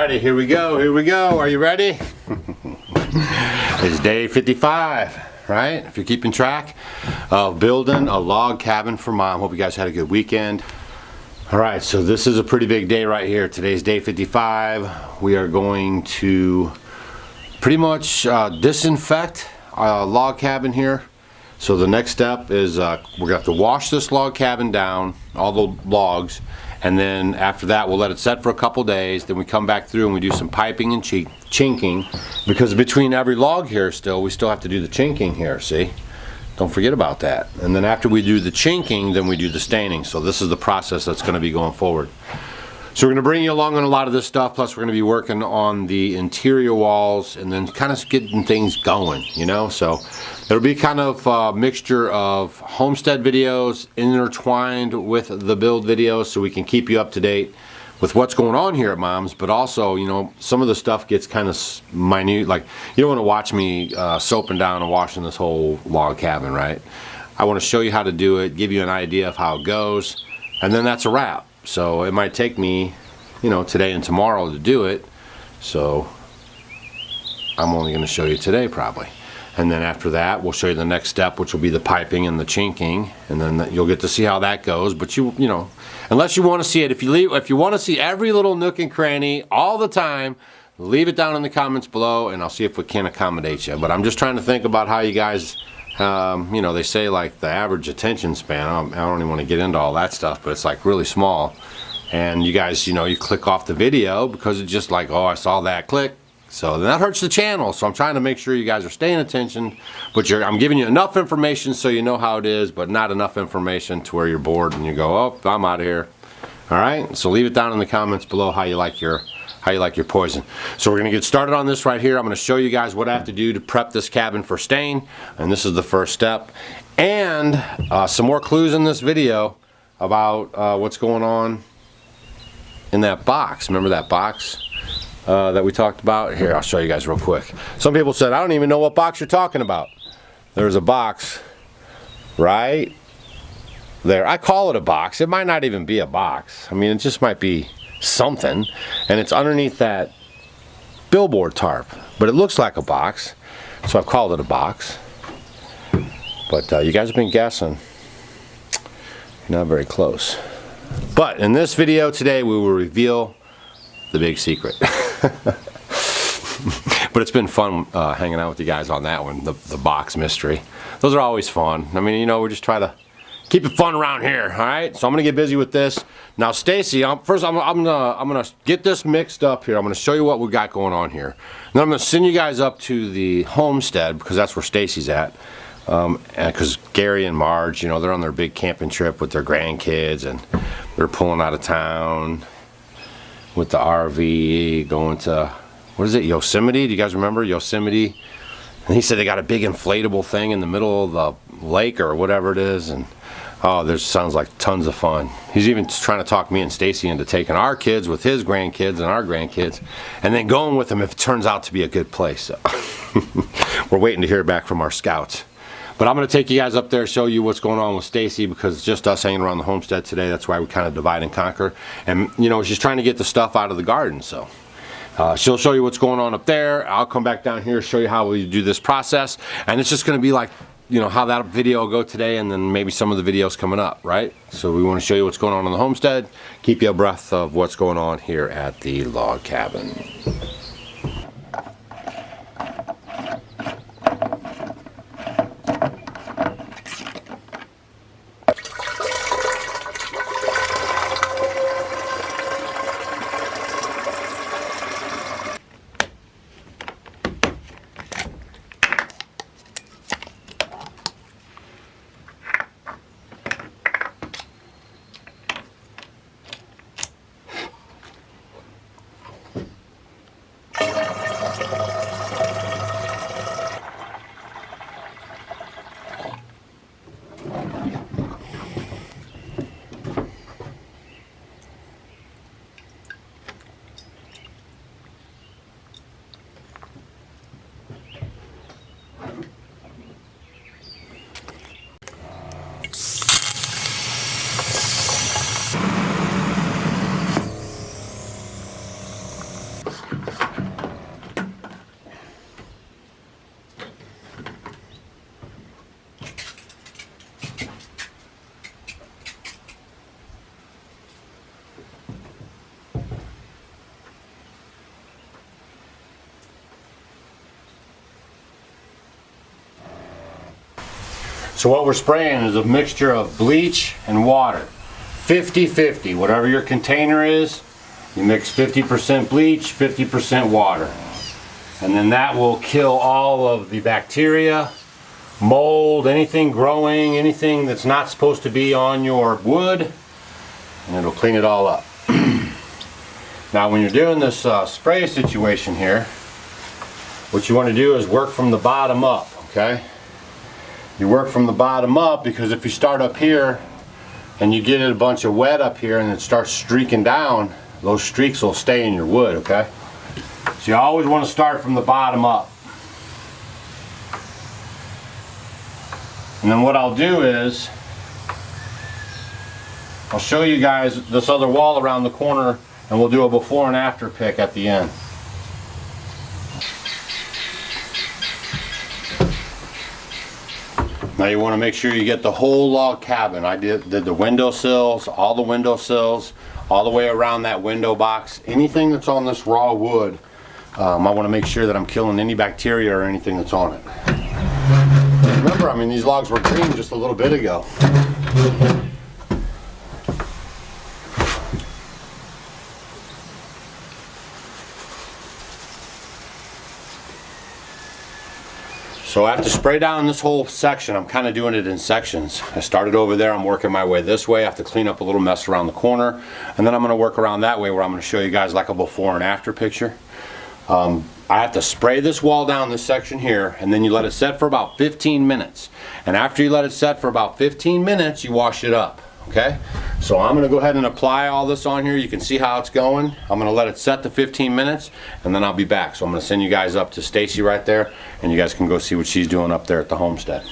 Alrighty, here we go, here we go. Are you ready? It's day 55, right? If you're keeping track of building a log cabin for Mom. Hope you guys had a good weekend. Alright, so this is a pretty big day right here. Today's day 55. We are going to pretty much disinfect a log cabin here. So the next step is we're going to have to wash this log cabin down, all the logs, and then after that we'll let it set for a couple days. Then we come back through and we do some piping and chinking, because between every log here we still have to do the chinking here, see? Don't forget about that. And then after we do the chinking, then we do the staining. So this is the process that's going to be going forward. So we're going to bring you along on a lot of this stuff, plus we're going to be working on the interior walls and then kind of getting things going, you know? So it'll be kind of a mixture of homestead videos intertwined with the build videos, so we can keep you up to date with what's going on here at Mom's. But also, you know, some of the stuff gets kind of minute. Like, you don't want to watch me soaping down and washing this whole log cabin, right? I want to show you how to do it, give you an idea of how it goes, and then that's a wrap. So it might take me, you know, today and tomorrow to do it. So I'm only going to show you today probably. And then after that, we'll show you the next step, which will be the piping and the chinking, and then you'll get to see how that goes. But you know, unless you want to see it, if you want to see every little nook and cranny all the time, leave it down in the comments below, and I'll see if we can accommodate you. But I'm just trying to think about how you guys, you know, they say like the average attention span. I don't even want to get into all that stuff, but it's like really small. And you guys, you know, you click off the video because it's just like, oh, I saw that, click. So that hurts the channel. So I'm trying to make sure you guys are staying attention, but I'm giving you enough information so you know how it is, but not enough information to where you're bored and you go, oh, I'm out of here. All right, so leave it down in the comments below how you like your poison. So we're gonna get started on this right here. I'm gonna show you guys what I have to do to prep this cabin for stain, and this is the first step. And some more clues in this video about what's going on in that box. Remember that box that we talked about? Here, I'll show you guys real quick. Some people said, I don't even know what box you're talking about. There's a box right there. I call it a box. It might not even be a box. I mean, it just might be something, and it's underneath that billboard tarp, but it looks like a box, so I've called it a box. But you guys have been guessing. You're not very close. But in this video today, we will reveal the big secret. But it's been fun hanging out with you guys on that one, the box mystery. Those are always fun. I mean, you know, we just try to keep it fun around here. All right, so I'm gonna get busy with this now. Stacy, first I'm gonna get this mixed up here. I'm gonna show you what we got going on here. Then I'm gonna send you guys up to the homestead, because that's where Stacy's at. Because Gary and Marge, you know, they're on their big camping trip with their grandkids, and they're pulling out of town with the RV, going to, what is it, Yosemite? Do you guys remember Yosemite? And he said they got a big inflatable thing in the middle of the lake or whatever it is, and oh, this sounds like tons of fun. He's even trying to talk me and Stacy into taking our kids with his grandkids and our grandkids, and then going with them if it turns out to be a good place. So we're waiting to hear back from our scouts. But I'm going to take you guys up there, show you what's going on with Stacy, because it's just us hanging around the homestead today. That's why we kind of divide and conquer. And, you know, she's trying to get the stuff out of the garden. So she'll show you what's going on up there. I'll come back down here, show you how we do this process. And it's just going to be like, you know, how that video will go today, and then maybe some of the videos coming up, right? So we want to show you what's going on the homestead, keep you abreast of what's going on here at the log cabin. So what we're spraying is a mixture of bleach and water. 50-50, whatever your container is, you mix 50% bleach, 50% water. And then that will kill all of the bacteria, mold, anything growing, anything that's not supposed to be on your wood, and it'll clean it all up. Now when you're doing this spray situation here, what you want to do is work from the bottom up, okay? You work from the bottom up because if you start up here and you get it a bunch of wet up here and it starts streaking down, those streaks will stay in your wood, okay? So you always want to start from the bottom up. And then what I'll do is, I'll show you guys this other wall around the corner and we'll do a before and after pick at the end. Now you want to make sure you get the whole log cabin. I did the windowsills, all the windowsills, all the way around that window box. Anything that's on this raw wood, I want to make sure that I'm killing any bacteria or anything that's on it. Remember, I mean, these logs were green just a little bit ago. So I have to spray down this whole section. I'm kind of doing it in sections. I started over there, I'm working my way this way. I have to clean up a little mess around the corner, and then I'm going to work around that way where I'm going to show you guys like a before and after picture. I have to spray this wall down, this section here, and then you let it set for about 15 minutes. And after you let it set for about 15 minutes, you wash it up. Okay, so I'm going to go ahead and apply all this on here. You can see how it's going. I'm going to let it set to 15 minutes and then I'll be back. So I'm going to send you guys up to Stacy right there and you guys can go see what she's doing up there at the homestead.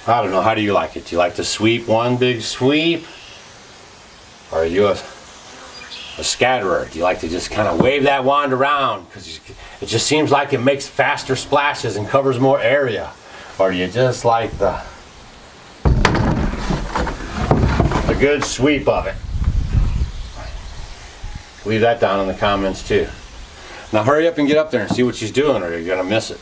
I don't know, how do you like it? Do you like to sweep one big sweep? Or are you a scatterer? Do you like to just kind of wave that wand around because it just seems like it makes faster splashes and covers more area? Or do you just like the good sweep of it? Leave that down in the comments too. Now hurry up and get up there and see what she's doing or you're gonna miss it.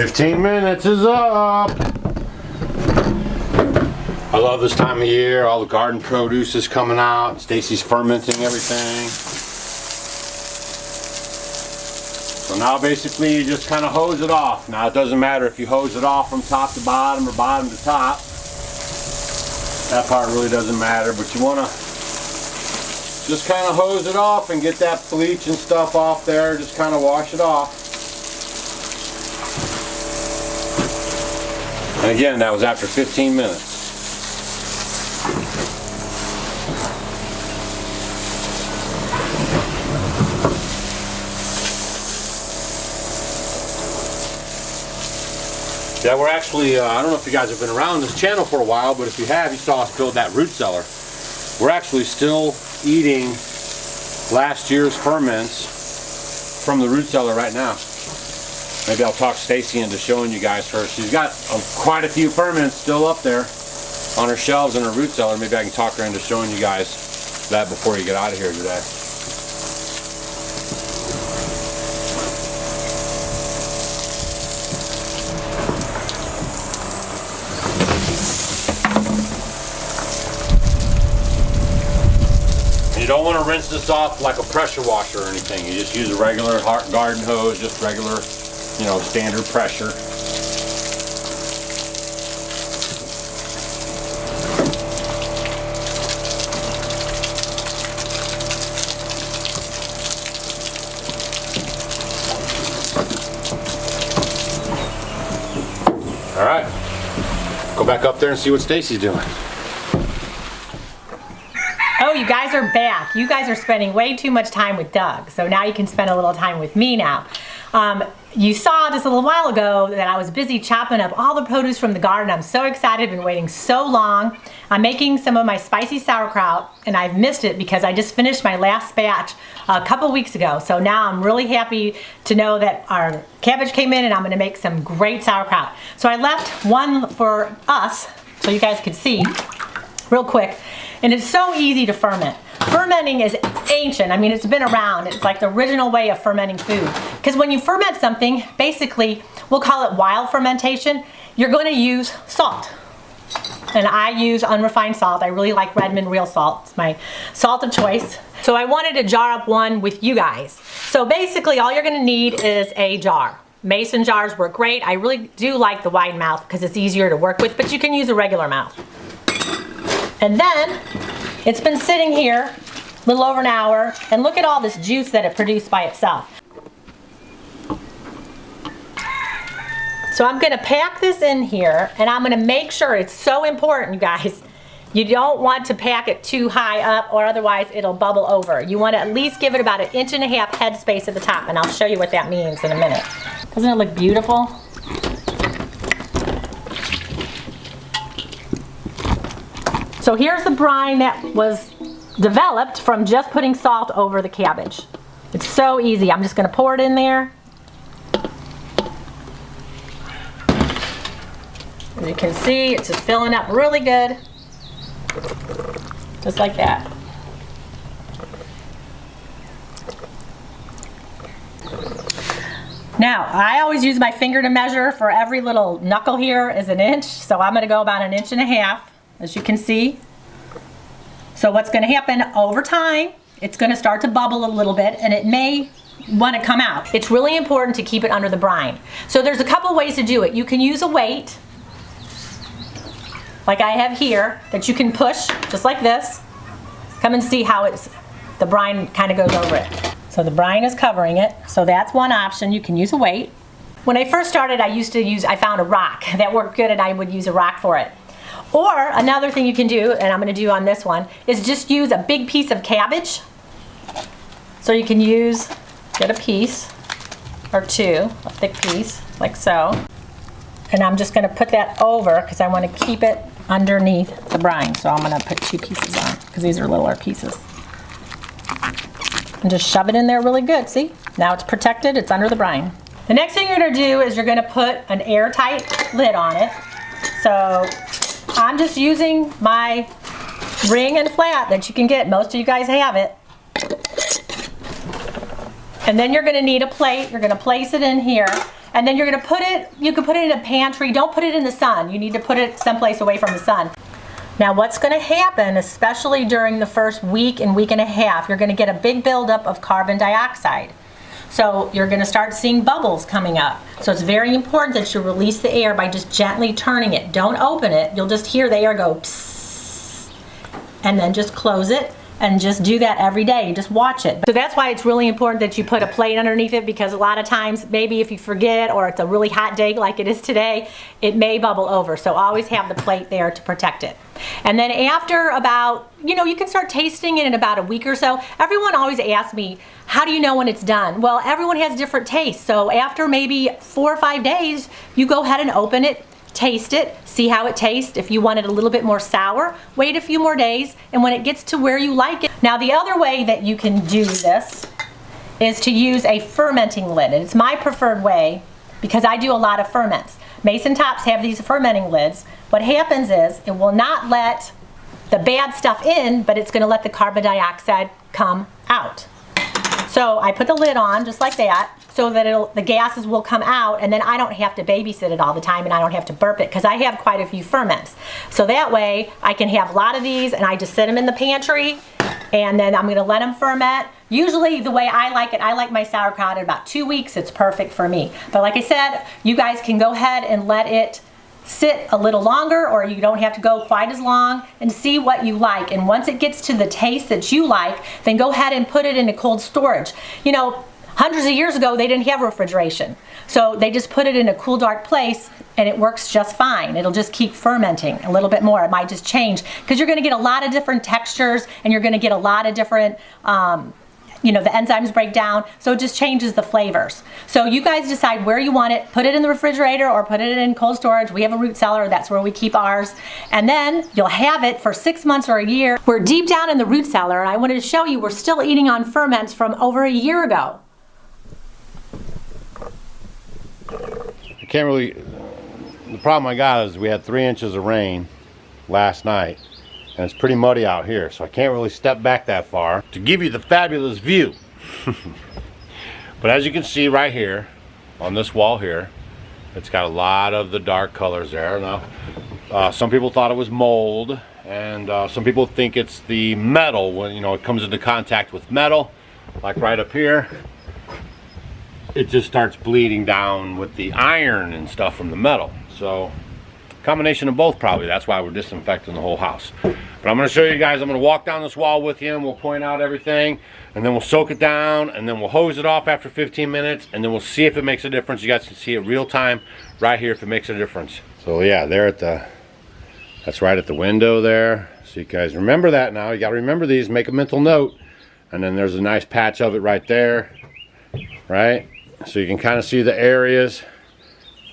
15 minutes is up. I love this time of year. All the garden produce is coming out. Stacy's fermenting everything. So now basically you just kind of hose it off. Now it doesn't matter if you hose it off from top to bottom or bottom to top. That part really doesn't matter, but you want to just kind of hose it off and get that bleach and stuff off there. Just kind of wash it off. And again, that was after 15 minutes. Yeah, we're actually, I don't know if you guys have been around this channel for a while, but if you have, you saw us build that root cellar. We're actually still eating last year's ferments from the root cellar right now. Maybe I'll talk Stacy into showing you guys her. She's got quite a few ferments still up there on her shelves in her root cellar. Maybe I can talk her into showing you guys that before you get out of here today. You don't want to rinse this off like a pressure washer or anything. You just use a regular garden hose, just regular, you know, standard pressure. All right, go back up there and see what Stacy's doing. Oh, you guys are back. You guys are spending way too much time with Doug, so now you can spend a little time with me now. You saw just a little while ago that I was busy chopping up all the produce from the garden. I'm so excited, I've been waiting so long. I'm making some of my spicy sauerkraut, and I've missed it because I just finished my last batch a couple weeks ago. So now I'm really happy to know that our cabbage came in and I'm gonna make some great sauerkraut. So I left one for us, so you guys could see real quick. And it's so easy to ferment. Fermenting is ancient. I mean, it's been around. It's like the original way of fermenting food. Because when you ferment something, basically, we'll call it wild fermentation, you're going to use salt. And I use unrefined salt. I really like Redmond real salt. It's my salt of choice. So I wanted to jar up one with you guys. So basically, all you're going to need is a jar. Mason jars work great. I really do like the wide mouth because it's easier to work with, but you can use a regular mouth. And then, it's been sitting here a little over an hour, and look at all this juice that it produced by itself. So I'm gonna pack this in here, and I'm gonna make sure, it's so important, you guys, you don't want to pack it too high up, or otherwise it'll bubble over. You wanna at least give it about 1.5 inches head space at the top, and I'll show you what that means in a minute. Doesn't it look beautiful? So here's the brine that was developed from just putting salt over the cabbage. It's so easy. I'm just going to pour it in there. As you can see, it's just filling up really good. Just like that. Now, I always use my finger to measure. For every little knuckle here is 1 inch. So I'm going to go about 1.5 inches. As you can see. So what's going to happen over time, it's going to start to bubble a little bit, and it may want to come out. It's really important to keep it under the brine. So there's a couple ways to do it. You can use a weight, like I have here, that you can push just like this. Come and see how the brine kind of goes over it. So the brine is covering it. So that's one option. You can use a weight. When I first started, I found a rock that worked good, and I would use a rock for it. Or another thing you can do, and I'm going to do on this one, is just use a big piece of cabbage. So you can get a piece or two, a thick piece, like so. And I'm just going to put that over because I want to keep it underneath the brine. So I'm going to put 2 pieces on because these are littler pieces. And just shove it in there really good. See? Now it's protected. It's under the brine. The next thing you're going to do is you're going to put an airtight lid on it. So I'm just using my ring and flat that you can get. Most of you guys have it. And then you're going to need a plate. You're going to place it in here. And then you're gonna put it, you can put it in a pantry. Don't put it in the sun. You need to put it someplace away from the sun. Now what's gonna happen, especially during the first week and a half, you're gonna get a big buildup of carbon dioxide. So you're gonna start seeing bubbles coming up. So it's very important that you release the air by just gently turning it. Don't open it. You'll just hear the air go psss, and then just close it. And just do that every day. Just watch it. So that's why it's really important that you put a plate underneath it, because a lot of times, maybe if you forget or it's a really hot day like it is today, it may bubble over. So always have the plate there to protect it. And then after about, you can start tasting it in about a week or so. Everyone always asks me, how do you know when it's done? Well, everyone has different tastes. So after maybe 4 or 5 days, you go ahead and open it, taste it, see how it tastes. If you want it a little bit more sour, wait a few more days, and when it gets to where you like it. Now the other way that you can do this is to use a fermenting lid. And it's my preferred way because I do a lot of ferments. Mason tops have these fermenting lids. What happens is it will not let the bad stuff in, but it's going to let the carbon dioxide come out. So I put the lid on just like that, so that the gases will come out, and then I don't have to babysit it all the time, and I don't have to burp it, because I have quite a few ferments. So that way I can have a lot of these, and I just sit them in the pantry, and then I'm gonna let them ferment. Usually the way I like it, I like my sauerkraut at about 2 weeks. It's perfect for me. But like I said, you guys can go ahead and let it sit a little longer, or you don't have to go quite as long, and see what you like. And once it gets to the taste that you like, then go ahead and put it into cold storage. Hundreds of years ago, they didn't have refrigeration. So they just put it in a cool, dark place, and it works just fine. It'll just keep fermenting a little bit more. It might just change, because you're gonna get a lot of different textures, and you're gonna get a lot of different, the enzymes break down, so it just changes the flavors. So you guys decide where you want it. Put it in the refrigerator or put it in cold storage. We have a root cellar, that's where we keep ours. And then you'll have it for 6 months or a year. We're deep down in the root cellar, and I wanted to show you we're still eating on ferments from over a year ago. The problem I got is we had 3 inches of rain last night, and it's pretty muddy out here, so I can't really step back that far to give you the fabulous view. But as you can see right here on this wall here, it's got a lot of the dark colors there. Now some people thought it was mold, and some people think it's the metal when it comes into contact with metal, like right up here. It just starts bleeding down with the iron and stuff from the metal. So combination of both probably. That's why we're disinfecting the whole house. But I'm going to show you guys. I'm going to walk down this wall with you, and we'll point out everything, and then we'll soak it down, and then we'll hose it off after 15 minutes, and then we'll see if it makes a difference. You guys can see it real time right here if it makes a difference. So yeah, that's right at the window there. So you guys remember that now. You got to remember these. Make a mental note. And then there's a nice patch of it right there, right? So you can kind of see the areas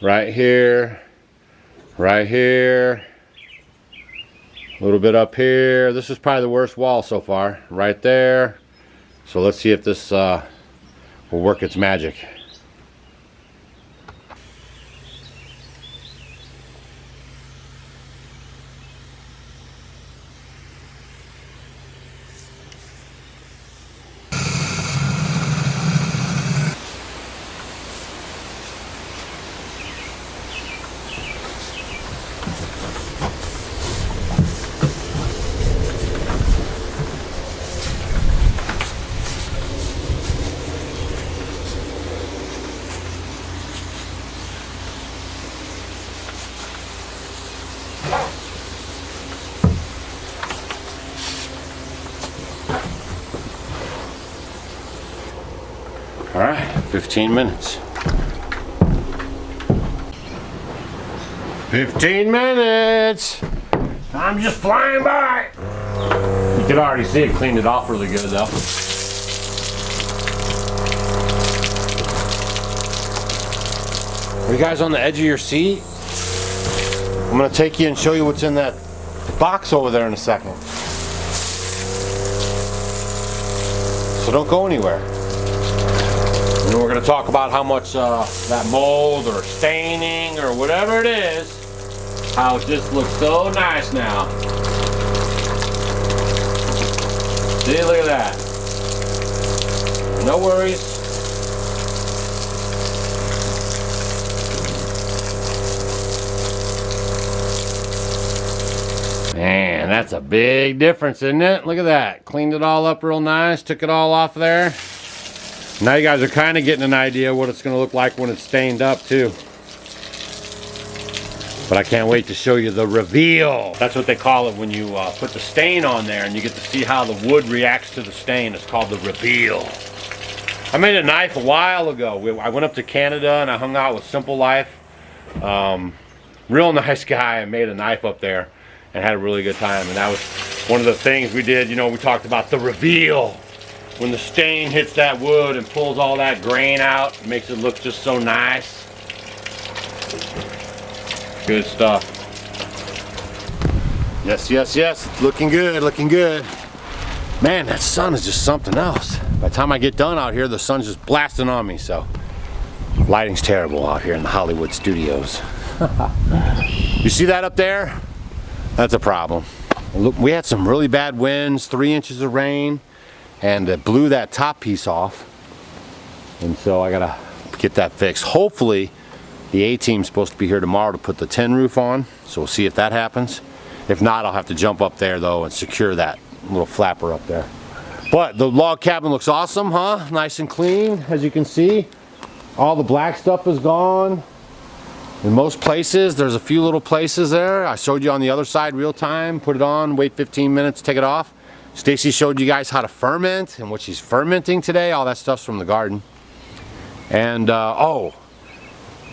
right here, a little bit up here. This is probably the worst wall so far, right there. So let's see if this will work its magic. All right, 15 minutes. 15 minutes. I'm just flying by. You can already see it cleaned it off really good though. Are you guys on the edge of your seat? I'm gonna take you and show you what's in that box over there in a second. So don't go anywhere. And then we're going to talk about how much that mold or staining or whatever it is, how it just looks so nice now. See, look at that. No worries. Man, that's a big difference, isn't it? Look at that. Cleaned it all up real nice, took it all off there. Now you guys are kind of getting an idea what it's going to look like when it's stained up too. But I can't wait to show you the reveal. That's what they call it when you put the stain on there and you get to see how the wood reacts to the stain. It's called the reveal. I made a knife a while ago. I went up to Canada and I hung out with Simple Life. Real nice guy. I made a knife up there and had a really good time. And that was one of the things we did. You know, we talked about the reveal. When the stain hits that wood and pulls all that grain out, it makes it look just so nice. Good stuff. Yes, yes, yes. Looking good, looking good. Man, that sun is just something else. By the time I get done out here, the sun's just blasting on me, so lighting's terrible out here in the Hollywood studios. You see that up there? That's a problem. Look, we had some really bad winds, 3 inches of rain, and it blew that top piece off. And so I gotta get that fixed. Hopefully, the A-team's supposed to be here tomorrow to put the tin roof on, so we'll see if that happens. If not, I'll have to jump up there though and secure that little flapper up there. But the log cabin looks awesome, huh? Nice and clean, as you can see. All the black stuff is gone. In most places, there's a few little places there. I showed you on the other side real time. Put it on, wait 15 minutes, take it off. Stacy showed you guys how to ferment and what she's fermenting today. All that stuff's from the garden. And oh,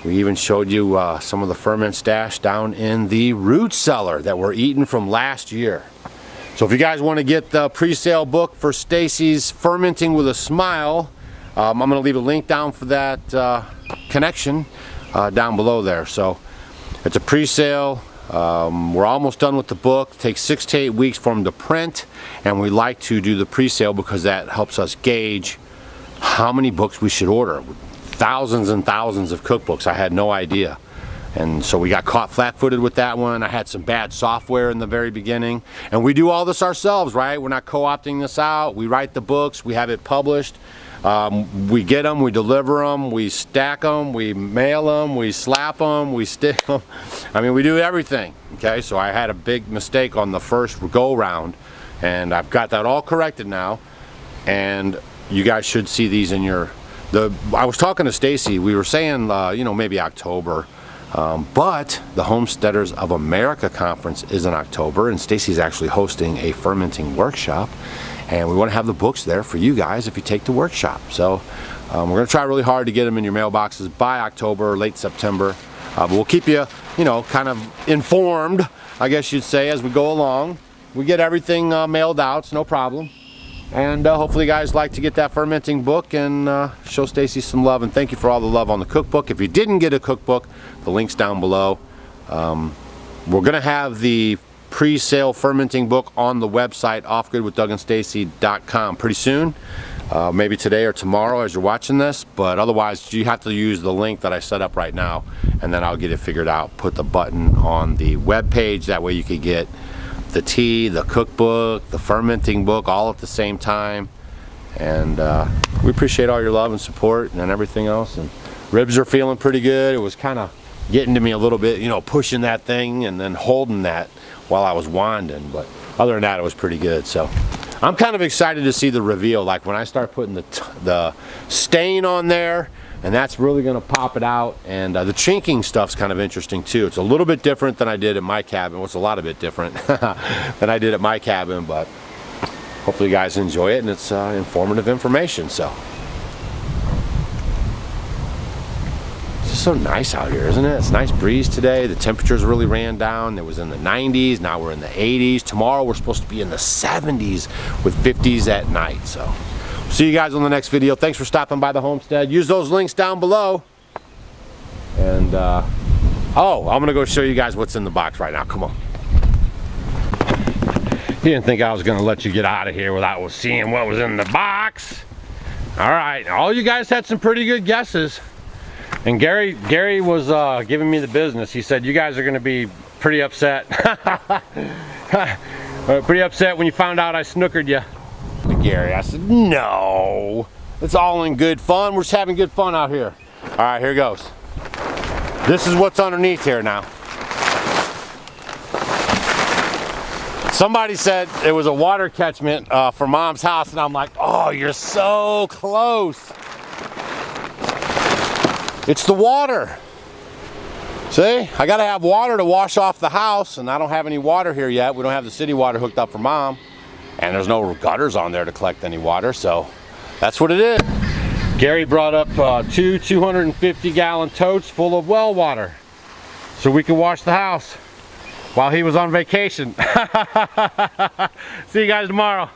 we even showed you some of the ferment stash down in the root cellar that we're eating from last year. So if you guys want to get the pre-sale book for Stacy's Fermenting with a Smile, I'm going to leave a link down for that connection down below there. So it's a pre-sale. We're almost done with the book. It takes 6 to 8 weeks for them to print, and we like to do the pre-sale because that helps us gauge how many books we should order. Thousands and thousands of cookbooks. I had no idea. And so we got caught flat-footed with that one. I had some bad software in the very beginning. And we do all this ourselves, right? We're not co-opting this out. We write the books. We have it published. We get them, we deliver them, we stack them, we mail them, we slap them, we stick them. I mean, we do everything, okay? So I had a big mistake on the first go-round, and I've got that all corrected now. And you guys should see these in your... I was talking to Stacy, we were saying, you know, maybe October, but the Homesteaders of America conference is in October, and Stacy's actually hosting a fermenting workshop, and we want to have the books there for you guys if you take the workshop. So we're going to try really hard to get them in your mailboxes by October, late September, but we'll keep you, you know, kind of informed, I guess you'd say, as we go along. We get everything mailed out, it's no problem. And hopefully you guys like to get that fermenting book and show Stacy some love. And thank you for all the love on the cookbook. If you didn't get a cookbook, the link's down below. We're going to have the pre-sale fermenting book on the website, offgoodwithdouganstacy.com, pretty soon. Maybe today or tomorrow as you're watching this. But otherwise, you have to use the link that I set up right now. And then I'll get it figured out. Put the button on the web page. That way you can get the tea, the cookbook, the fermenting book, all at the same time. And we appreciate all your love and support and everything else. And ribs are feeling pretty good. It was kind of getting to me a little bit, you know, pushing that thing and then holding that while I was winding. But other than that, it was pretty good. So I'm kind of excited to see the reveal. Like when I start putting the stain on there, and that's really going to pop it out. And the chinking stuff's kind of interesting too. It's a little bit different than I did at my cabin. Well, it's a lot of bit different than I did at my cabin, but hopefully you guys enjoy it and it's informative information. So it's just so nice out here, isn't it? It's a nice breeze today. The temperatures really ran down. It was in the 90s. Now we're in the 80s. Tomorrow we're supposed to be in the 70s with 50s at night. So see you guys on the next video. Thanks for stopping by the homestead. Use those links down below. And, oh, I'm going to go show you guys what's in the box right now. Come on. You didn't think I was going to let you get out of here without seeing what was in the box. All right. All you guys had some pretty good guesses. And Gary was giving me the business. He said, you guys are going to be pretty upset. Pretty upset when you found out I snookered you. Gary, I said, no, it's all in good fun. We're just having good fun out here. All right, here goes. This is what's underneath here now. Somebody said it was a water catchment for Mom's house, and I'm like, oh, you're so close. It's the water. See, I gotta have water to wash off the house, and I don't have any water here yet. We don't have the city water hooked up for Mom, and there's no gutters on there to collect any water, so that's what it is. Gary brought up two 250-gallon totes full of well water so we could wash the house while he was on vacation. See you guys tomorrow.